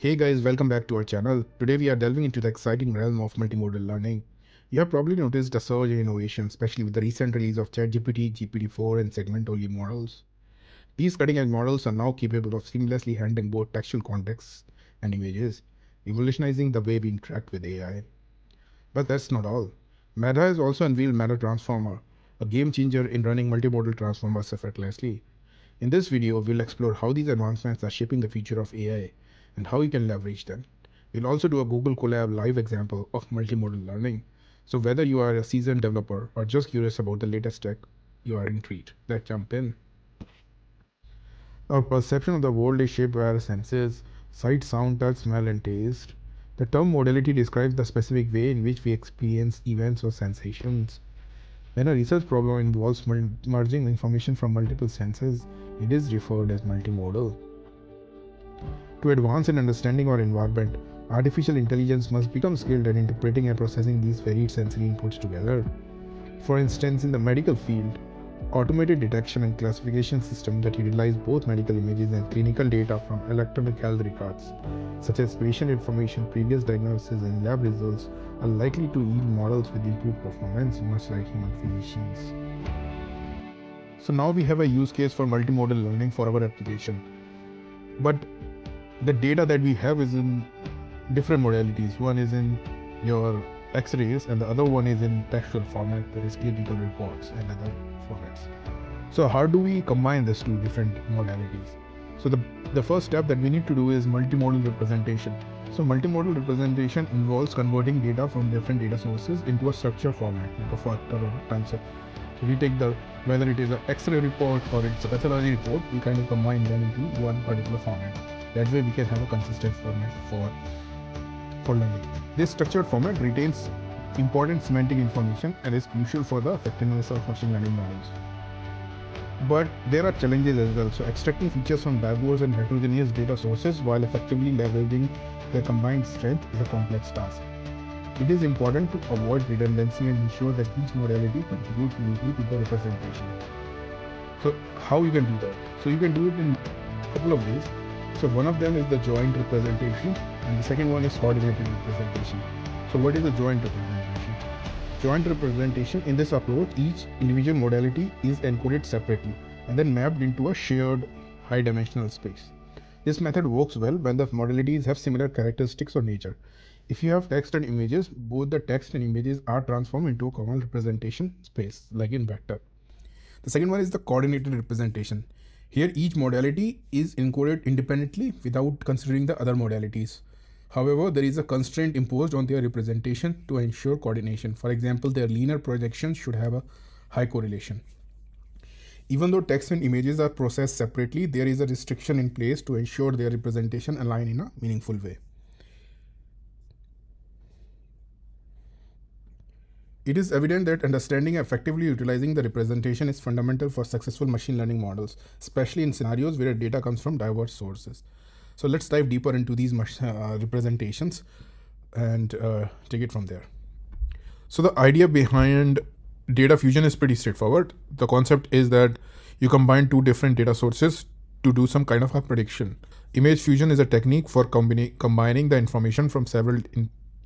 Hey guys, welcome back to our channel. Today we are delving into the exciting realm of multimodal learning. You have probably noticed a surge in innovation, especially with the recent release of ChatGPT, GPT-4 and segment-only models. These cutting-edge models are now capable of seamlessly handling both textual contexts and images, revolutionizing the way we interact with AI. But that's not all. Meta has also unveiled Meta Transformer, a game changer in running multimodal transformers effortlessly. In this video, we'll explore how these advancements are shaping the future of AI and how you can leverage them. We'll also do a Google Colab live example of multimodal learning. So whether you are a seasoned developer or just curious about the latest tech, you are intrigued. Let's jump in. Our perception of the world is shaped by our senses: sight, sound, touch, smell, and taste. The term modality describes the specific way in which we experience events or sensations. When a research problem involves merging information from multiple senses, it is referred as multimodal. To advance in understanding our environment, artificial intelligence must become skilled at interpreting and processing these varied sensory inputs together. For instance, in the medical field, automated detection and classification systems that utilize both medical images and clinical data from electronic health records, such as patient information, previous diagnosis, and lab results, are likely to yield models with improved performance, much like human physicians. So now we have a use case for multimodal learning for our application. But the data that we have is in different modalities. One is in your X-rays and the other one is in textual format, that is clinical reports and other formats. So how do we combine these two different modalities? So the first step that we need to do is multimodal representation. So multimodal representation involves converting data from different data sources into a structured format, like a factor or concept. So we take whether it is an X-ray report or it's a pathology report, we kind of combine them into one particular format. That way we can have a consistent format for learning. This structured format retains important semantic information and is crucial for the effectiveness of machine learning models. But there are challenges as well. So extracting features from diverse and heterogeneous data sources while effectively leveraging their combined strength is a complex task. It is important to avoid redundancy and ensure that each modality contributes uniquely to the representation. So how you can do that? So you can do it in a couple of ways. So one of them is the joint representation and the second one is coordinated representation. So what is a joint representation? Joint representation, in this approach, each individual modality is encoded separately and then mapped into a shared high-dimensional space. This method works well when the modalities have similar characteristics or nature. If you have text and images, both the text and images are transformed into a common representation space, like in vector. The second one is the coordinated representation. Here, each modality is encoded independently without considering the other modalities. However, there is a constraint imposed on their representation to ensure coordination. For example, their linear projections should have a high correlation. Even though text and images are processed separately, there is a restriction in place to ensure their representation align in a meaningful way. It is evident that understanding and effectively utilizing the representation is fundamental for successful machine learning models, especially in scenarios where data comes from diverse sources. So let's dive deeper into these representations and take it from there. So the idea behind data fusion is pretty straightforward. The concept is that you combine two different data sources to do some kind of a prediction. Image fusion is a technique for combining the information from several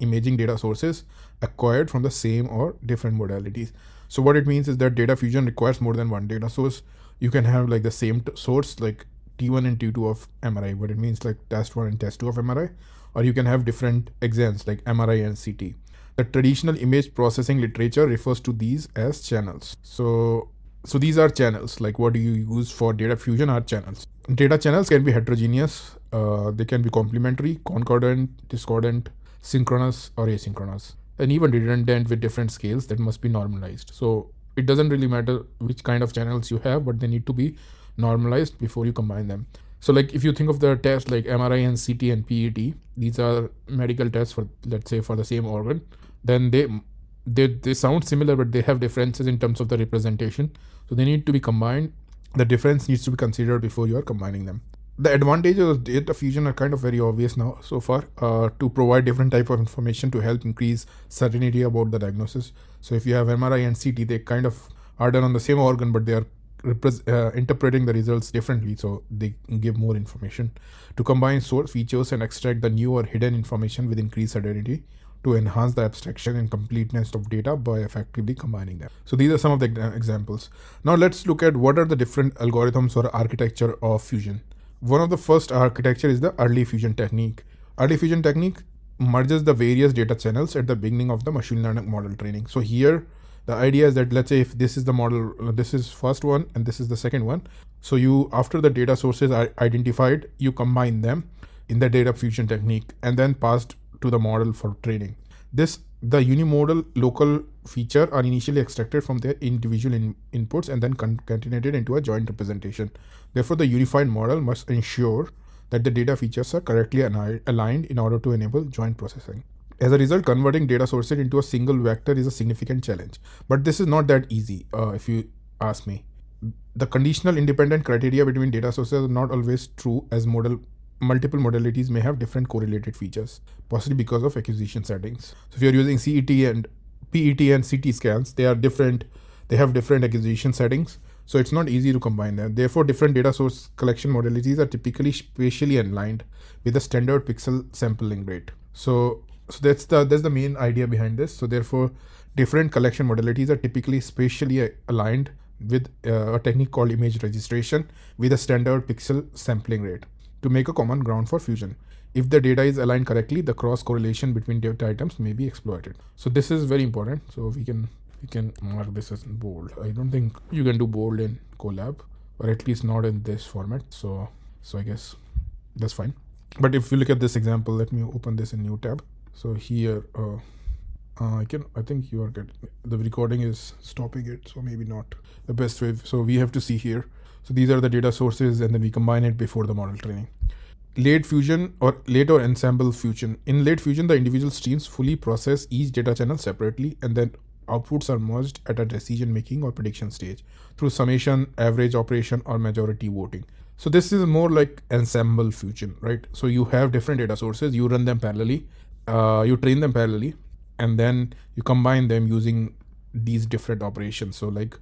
imaging data sources acquired from the same or different modalities. So what it means is that data fusion requires more than one data source. You can have like the same source, like T1 and T2 of MRI, what it means like test 1 and test 2 of MRI, or you can have different exams like MRI and CT. The traditional image processing literature refers to these as channels. So these are channels, like what do you use for data fusion are channels. Data channels can be heterogeneous, they can be complementary, concordant, discordant, synchronous or asynchronous, and even redundant with different scales that must be normalized. So it doesn't really matter which kind of channels you have, but they need to be normalized before you combine them. So like if you think of the tests like MRI and CT and PET, these are medical tests for, let's say, for the same organ, then they sound similar, but they have differences in terms of the representation. So they need to be combined. The difference needs to be considered before you are combining them. The advantages of data fusion are kind of very obvious now so far, to provide different type of information to help increase certainty about the diagnosis. So if you have MRI and CT, they kind of are done on the same organ, but they are interpreting the results differently, so they give more information. To combine source features and extract the new or hidden information with increased certainty, to enhance the abstraction and completeness of data by effectively combining them. So these are some of the examples. Now let's look at what are the different algorithms or architecture of fusion. One of the first architecture is the early fusion technique. Early fusion technique merges the various data channels at the beginning of the machine learning model training. So here the idea is that, let's say if this is the model, this is first one and this is the second one. So you, after the data sources are identified, you combine them in the data fusion technique and then passed to the model for training. The unimodal local feature are initially extracted from their individual inputs and then concatenated into a joint representation. Therefore, the unified model must ensure that the data features are correctly aligned in order to enable joint processing. As a result, converting data sources into a single vector is a significant challenge. But this is not that easy, if you ask me. The conditional independent criteria between data sources are not always true, as multiple modalities may have different correlated features, possibly because of acquisition settings. So if you're using CET and PET and CT scans, they have different acquisition settings. So it's not easy to combine them. Therefore, different data source collection modalities are typically spatially aligned with a standard pixel sampling rate. So that's the main idea behind this. So therefore, different collection modalities are typically spatially aligned with a technique called image registration with a standard pixel sampling rate to make a common ground for fusion. If the data is aligned correctly, the cross correlation between data items may be exploited. So this is very important. So we can mark this as bold. I don't think you can do bold in Colab, or at least not in this format. So I guess that's fine. But if you look at this example, let me open this in new tab. So here, I think you are getting, the recording is stopping it, so maybe not the best way. So we have to see here. So these are the data sources, and then we combine it before the model training. Late fusion or late or ensemble fusion. In late fusion, the individual streams fully process each data channel separately, and then outputs are merged at a decision making or prediction stage through summation, average operation, or majority voting. So this is more like ensemble fusion, right? So you have different data sources, you run them parallelly, you train them parallelly, and then you combine them using these different operations. So like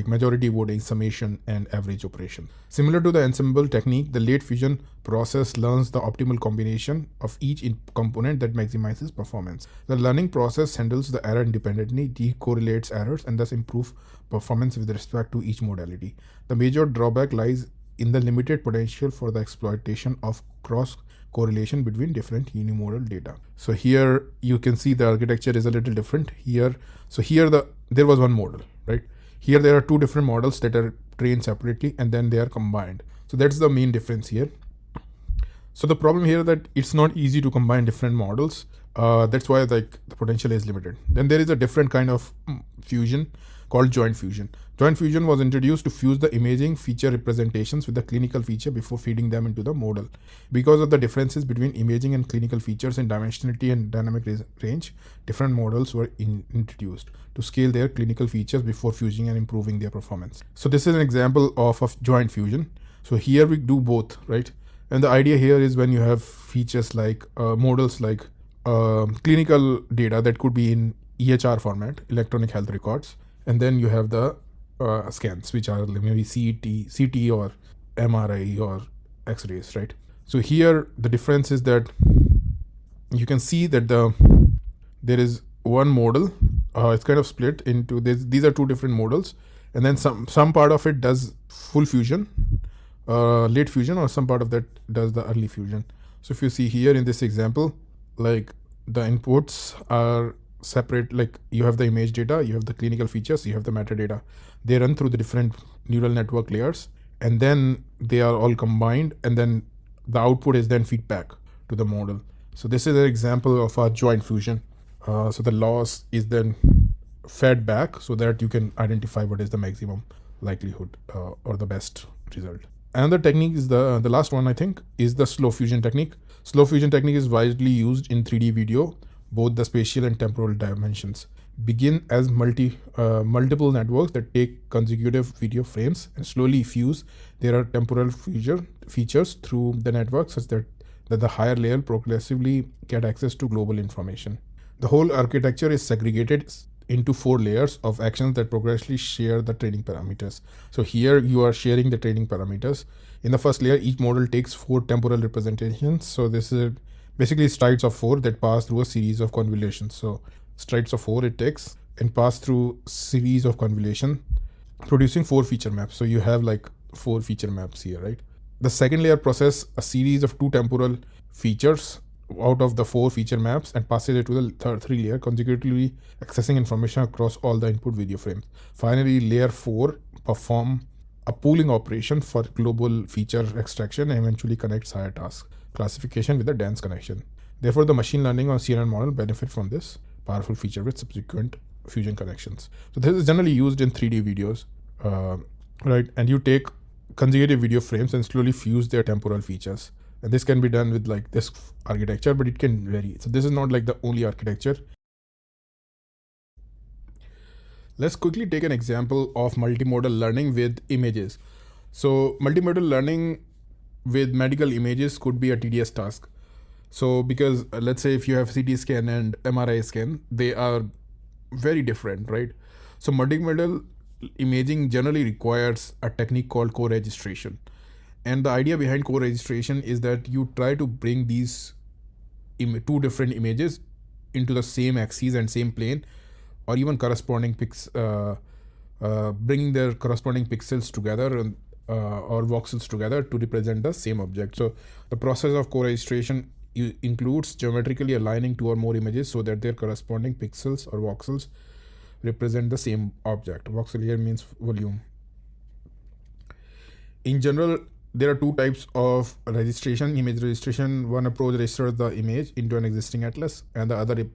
majority voting, summation, and average operation. Similar to the ensemble technique, the late fusion process learns the optimal combination of each component that maximizes performance. The learning process handles the error independently, decorrelates errors, and thus improves performance with respect to each modality. The major drawback lies in the limited potential for the exploitation of cross correlation between different unimodal data. So here you can see the architecture is a little different here. So here there was one model, right? Here there are two different models that are trained separately and then they are combined. So that's the main difference here. So the problem here that it's not easy to combine different models. That's why the potential is limited. Then there is a different kind of fusion called joint fusion. Joint fusion was introduced to fuse the imaging feature representations with the clinical feature before feeding them into the model. Because of the differences between imaging and clinical features in dimensionality and dynamic range, different models were introduced to scale their clinical features before fusing and improving their performance. So this is an example of joint fusion. So here we do both, right? And the idea here is when you have features like models like clinical data that could be in EHR format, electronic health records, and then you have the scans, which are maybe CT or MRI or X-rays, right? So here the difference is that you can see that there is one model. It's kind of split into this. These are two different models, and then some part of it does full fusion, late fusion, or some part of that does the early fusion. So if you see here in this example, like the inputs are separate, like you have the image data, you have the clinical features, you have the metadata. They run through the different neural network layers, and then they are all combined, and then the output is then feedback to the model. So this is an example of a joint fusion. So the loss is then fed back so that you can identify what is the maximum likelihood or the best result. Another technique is the last one, I think, is the slow fusion technique. Slow fusion technique is widely used in 3D video, both the spatial and temporal dimensions. Begin as multiple networks that take consecutive video frames and slowly fuse their temporal features through the network such that the higher layer progressively get access to global information. The whole architecture is segregated into 4 layers of actions that progressively share the training parameters. So here you are sharing the training parameters. In the first layer, each model takes 4 temporal representations. So this is basically strides of 4 that pass through a series of convolutions. So strides of 4 it takes and pass through series of convolution, producing 4 feature maps. So you have like 4 feature maps here, right? The second layer process a series of 2 temporal features out of the 4 feature maps and passes it to the third 3 layer, consecutively accessing information across all the input video frames. Finally, layer 4 perform a pooling operation for global feature extraction and eventually connects higher task classification with a dense connection. Therefore, the machine learning or CNN model benefit from this powerful feature with subsequent fusion connections. So this is generally used in 3D videos, right? And you take consecutive video frames and slowly fuse their temporal features. And this can be done with like this architecture, but it can vary. So this is not like the only architecture. Let's quickly take an example of multimodal learning with images. So multimodal learning with medical images could be a tedious task. So because let's say if you have CT scan and MRI scan, they are very different, right? So multimodal imaging generally requires a technique called co-registration. And the idea behind co-registration is that you try to bring these 2 different images into the same axis and same plane, or even corresponding bringing their corresponding pixels together and, or voxels together to represent the same object. So the process of co-registration includes geometrically aligning 2 or more images so that their corresponding pixels or voxels represent the same object. Voxel here means volume. In general, there are 2 types of registration: image registration. One approach registers the image into an existing atlas, and the other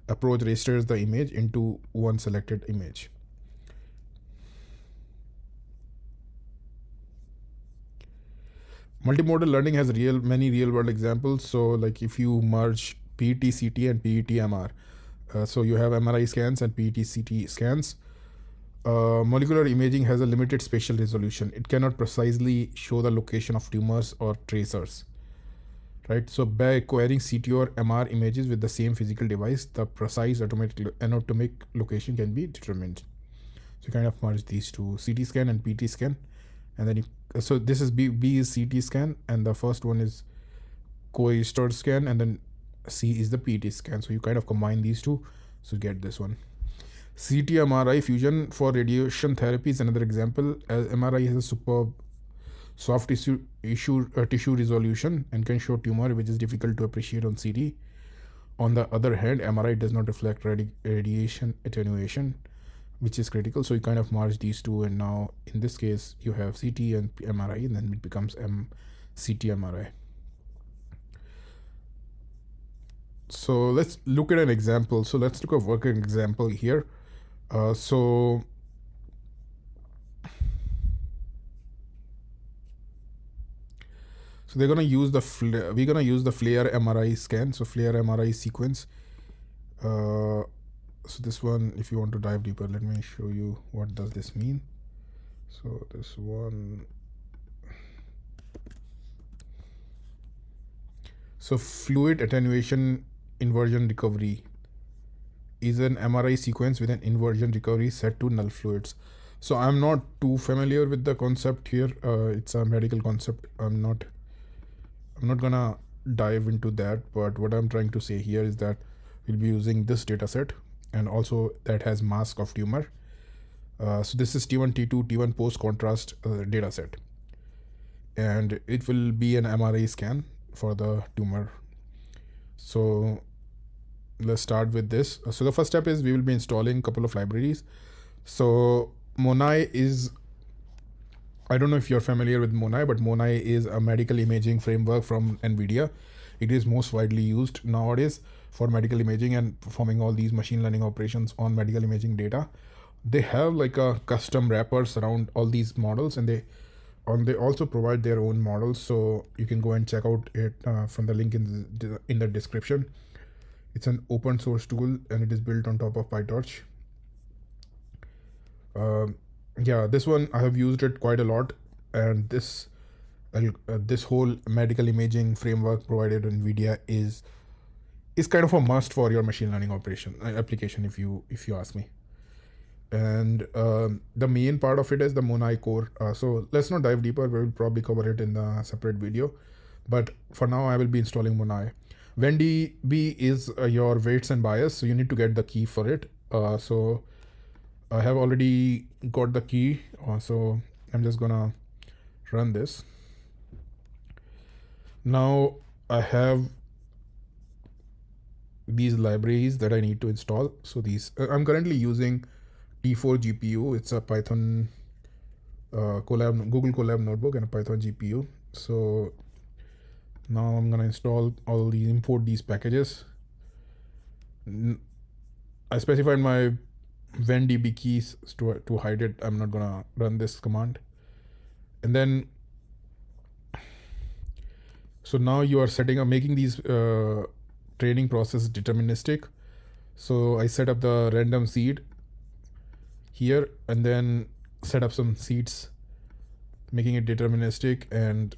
approach registers the image into one selected image. Multimodal learning has many real-world examples. So like if you merge PET-CT and PET-MR, so you have MRI scans and PET-CT scans. Molecular imaging has a limited spatial resolution. It cannot precisely show the location of tumors or tracers, right? So by acquiring CT or MR images with the same physical device, the precise anatomic location can be determined. So you kind of merge these two, CT scan and PT scan, and then so this is B is CT scan, and the first one is co-registered scan, and then C is the PT scan. So you kind of combine these two, so get this one. CT MRI fusion for radiation therapy is another example, as MRI has a superb soft tissue resolution and can show tumor, which is difficult to appreciate on CT. On the other hand, MRI does not reflect radiation attenuation, which is critical. So you kind of merge these two, and now in this case you have CT and MRI, and then it becomes CT MRI. So let's look at an example. So let's look at a working example here. So they're gonna use we're gonna use the FLAIR MRI scan. So FLAIR MRI sequence. So this one, if you want to dive deeper, let me show you what does this mean. So this one. So fluid attenuation inversion recovery is an MRI sequence with an inversion recovery set to null fluids. So I'm not too familiar with the concept here. It's a medical concept. I'm not gonna dive into that, but what I'm trying to say here is that we'll be using this data set, and also that has mask of tumor. So this is T1, T2, T1 post contrast data set, and it will be an MRI scan for the tumor. So let's start with this. So the first step is we will be installing a couple of libraries. So Monai is, I don't know if you're familiar with Monai, but Monai is a medical imaging framework from NVIDIA. It is most widely used nowadays for medical imaging and performing all these machine learning operations on medical imaging data. They have like a custom wrappers around all these models, and they also provide their own models. So you can go and check out it from the link in the description. It's an open source tool, and it is built on top of PyTorch. Yeah, this one I have used it quite a lot, and this whole medical imaging framework provided on NVIDIA is is kind of a must for your machine learning application, if you ask me. And the main part of it is the Monai core. So let's not dive deeper. We will probably cover it in a separate video. But for now, I will be installing Monai. WhenDB is your weights and bias, so you need to get the key for it. So I have already got the key. So I'm just gonna run this. Now I have these libraries that I need to install. So these I'm currently using T4 GPU. It's a Python Google Colab notebook and a Python GPU. So now I'm gonna install all these, import these packages. I specified my WhenDB keys to hide it. I'm not gonna run this command. And then, so now you are setting up, making these training process deterministic. So I set up the random seed here and then set up some seeds, making it deterministic, and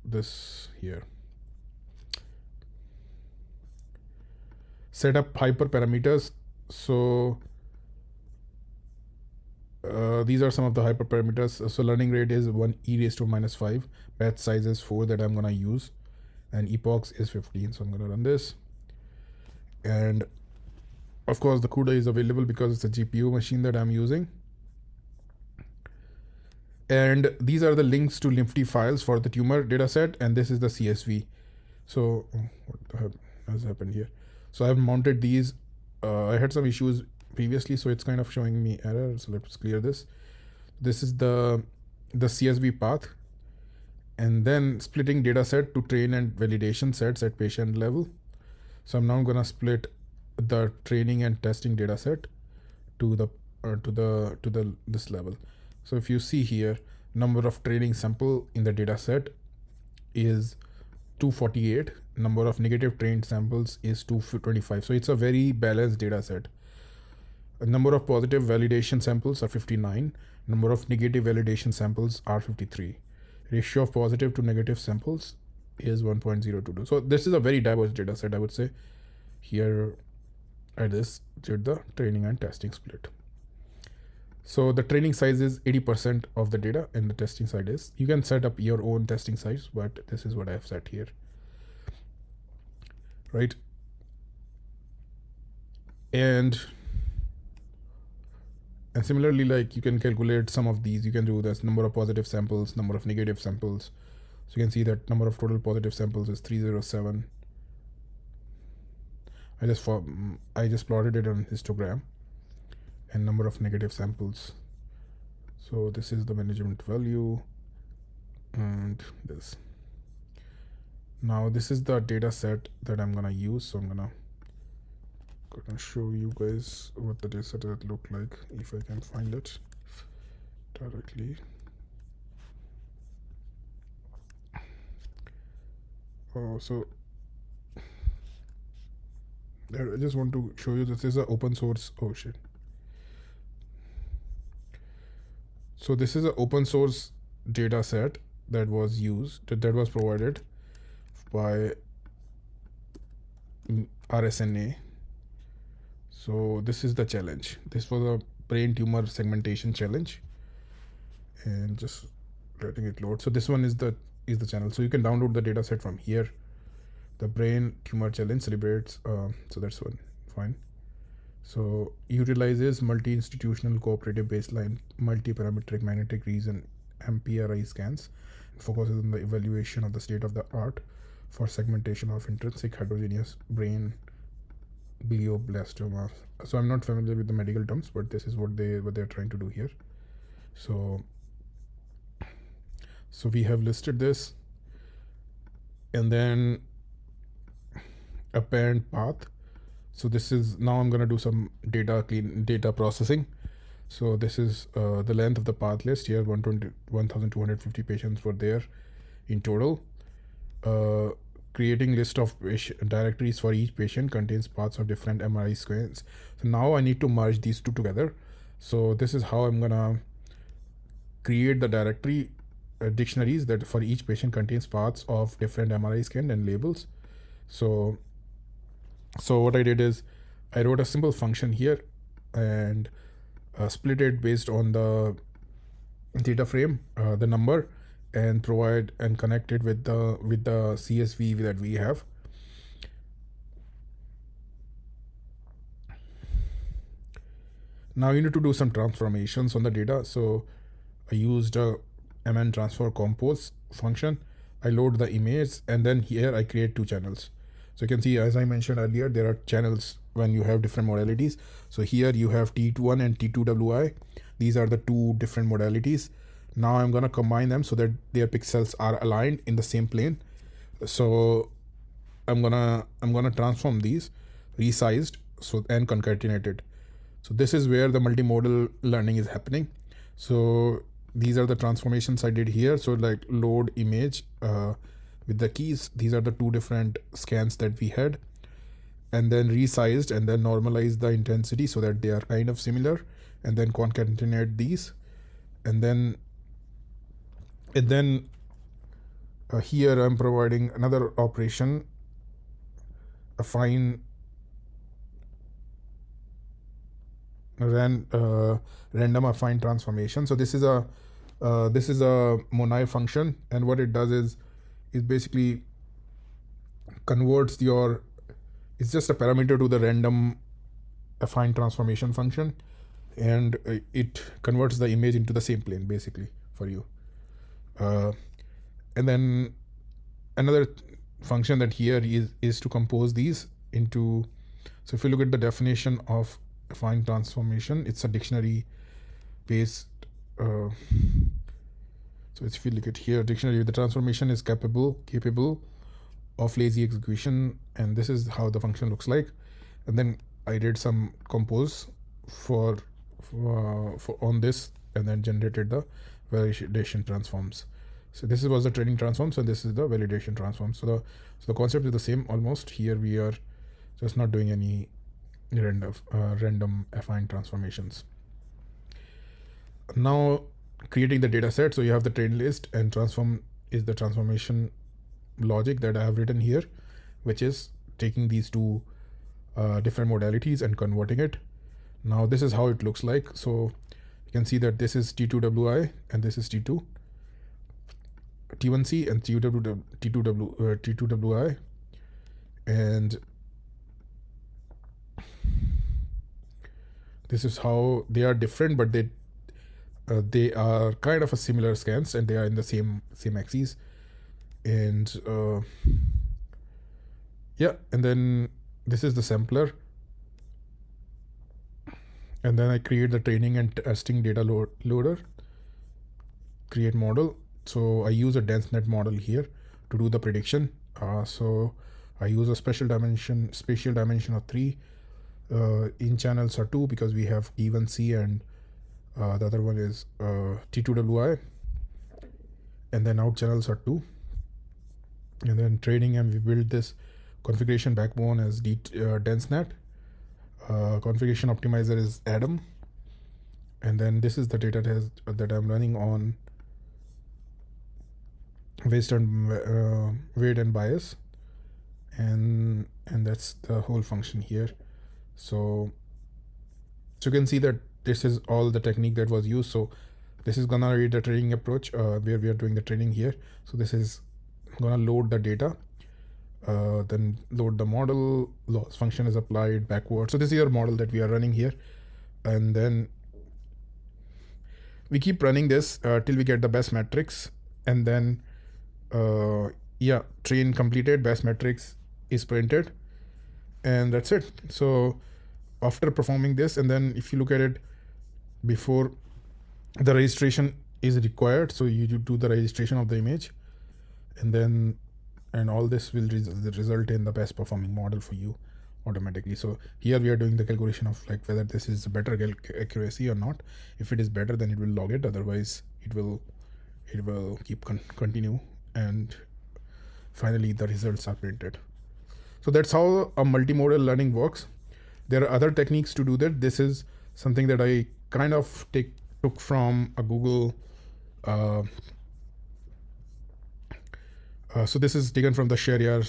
this here. Set up hyperparameters. So these are some of the hyperparameters. So learning rate is 1 e raised to minus 5. Batch size is 4 that I'm gonna use, and epochs is 15. So I'm gonna run this, and of course the CUDA is available because it's a GPU machine that I'm using. And these are the links to Nifty files for the tumor dataset, and this is the CSV. So what the heck has happened here? So I've mounted these. I had some issues previously, so it's kind of showing me error. So let's clear this. This is the CSV path, and then splitting dataset to train and validation sets at patient level. So I'm now gonna split the training and testing dataset to this level. So if you see here, number of training sample in the dataset is 248. Number of negative trained samples is 225. So it's a very balanced data set. Number of positive validation samples are 59. Number of negative validation samples are 53. Ratio of positive to negative samples is 1.022. So this is a very diverse data set, I would say. Here I just did the training and testing split. So the training size is 80% of the data, and the testing side is, you can set up your own testing size, but this is what I have set here. Right. And similarly, like, you can calculate some of these. You can do this number of positive samples, number of negative samples. So you can see that number of total positive samples is 307. I just plotted it on histogram, and number of negative samples. So this is the management value, and this. Now this is the data set that I'm gonna use. So I'm gonna show you guys what the data set would look like if I can find it directly. So I just want to show you this is an open source. Oh shit. So this is an open source data set that was provided by RSNA. So this is the challenge. This was a brain tumor segmentation challenge, and just letting it load. So this one is the channel. So you can download the data set from here. The brain tumor challenge celebrates. So that's one fine. So utilizes multi-institutional cooperative baseline multi-parametric magnetic region MPRI scans, and focuses on the evaluation of the state of the art for segmentation of intrinsic heterogeneous brain glioblastoma. So I'm not familiar with the medical terms, but this is what they're trying to do here. So we have listed this, and then a parent path. So this is, now I'm going to do some data processing. So this is the length of the path list here. 1,250 patients were there in total. Creating list of directories for each patient contains paths of different MRI scans. So now I need to merge these two together. So this is how I'm gonna create the directory dictionaries that for each patient contains paths of different MRI scan and labels. So So what I did is I wrote a simple function here and split it based on the data frame, the number, and provide and connect it with the CSV that we have. Now you need to do some transformations on the data. So I used a mn transfer compose function. I load the image, and then here I create two channels. So you can see, as I mentioned earlier, there are channels when you have different modalities. So here you have T1 and T2WI. These are the two different modalities. Now I'm gonna combine them so that their pixels are aligned in the same plane. So I'm gonna transform these, resized, so and concatenated. So this is where the multimodal learning is happening. So these are the transformations I did here. So like load image with the keys. These are the two different scans that we had, and then resized and then normalized the intensity so that they are kind of similar, and then concatenate these, and then here I'm providing another operation, a fine random affine transformation. So this is a Monai function, and what it does is basically converts your, it's just a parameter to the random affine transformation function, and it converts the image into the same plane basically for you. And then another function that here is to compose these into, so if you look at the definition of affine transformation, it's a dictionary based so if you look at here, dictionary, the transformation is capable of lazy execution, and this is how the function looks like. And then I did some compose for on this, and then generated the validation transforms. So this was the training transforms, and this is the validation transforms. So the concept is the same almost. Here we are just not doing any random affine transformations. Now creating the data set. So you have the train list, and transform is the transformation logic that I have written here, which is taking these two different modalities and converting it. Now this is how it looks like. So you can see that this is T2WI and this is T2, T1C and T2WI, and this is how they are different, but they are kind of a similar scans, and they are in the same axes. And yeah, and then this is the sampler, and then I create the training and testing data loader, create model. So I use a dense net model here to do the prediction. So I use a spatial dimension of 3. In channels are 2 because we have T1C and the other one is T2WI, and then out channels are 2. And then training, and we build this configuration backbone as DenseNet. Configuration optimizer is Adam, and then this is the data test that I'm running on based on weight and bias, and that's the whole function here. So you can see that this is all the technique that was used. So this is gonna read the training approach where we are doing the training here. So this is gonna load the data, then load the model, loss function is applied backward. So this is your model that we are running here, and then we keep running this till we get the best metrics, and then yeah, train completed, best metrics is printed, and that's it. So after performing this, and then if you look at it, before the registration is required, so you do the registration of the image, and all this will result in the best performing model for you automatically. So here we are doing the calculation of like whether this is better accuracy or not. If it is better, then it will log it, otherwise it will keep continue, and finally the results are printed. So that's how a multimodal learning works. There are other techniques to do that. This is something that I kind of took from a Google. So this is taken from the Shariar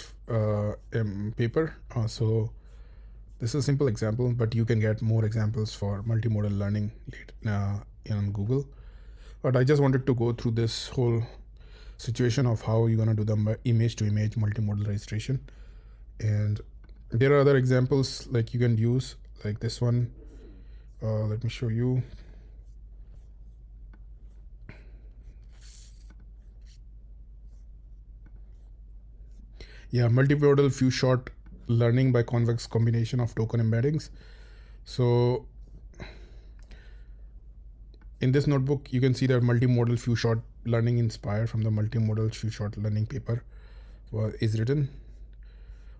paper. So This is a simple example, but you can get more examples for multimodal learning on Google. But I just wanted to go through this whole situation of how you're going to do the image to image multimodal registration. And there are other examples like you can use, like this one. Let me show you. Yeah, multimodal few shot learning by convex combination of token embeddings. So in this notebook, you can see that multimodal few shot learning inspired from the multimodal few shot learning paper is written.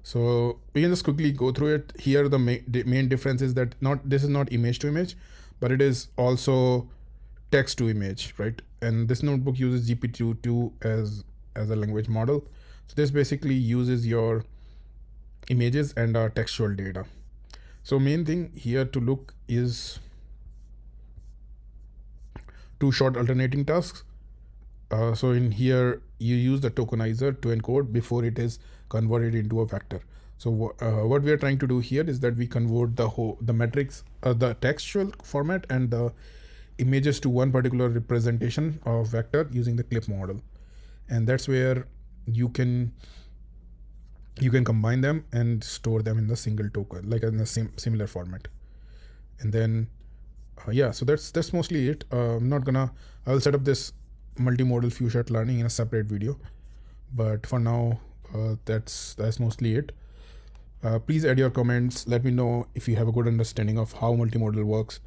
So we can just quickly go through it. Here, the main difference is that this is not image to image, but it is also text to image, right? And this notebook uses GPT-2 as a language model. So this basically uses your images and textual data. So main thing here to look is two short alternating tasks. So in here, you use the tokenizer to encode before it is converted into a vector. So what we are trying to do here is that we convert the metrics, the textual format and the images to one particular representation of vector using the clip model. And that's where you can combine them and store them in the single token, like in the similar format. And then yeah, so that's mostly it. I'll set up this multimodal few shot learning in a separate video, but for now that's mostly it. Please add your comments, let me know if you have a good understanding of how multimodal works.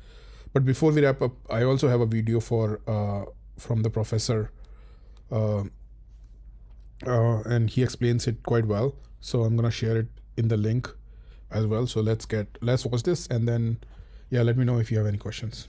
But before we wrap up, I also have a video from the professor, and he explains it quite well, so I'm gonna share it in the link as well. So let's watch this, and then yeah, let me know if you have any questions.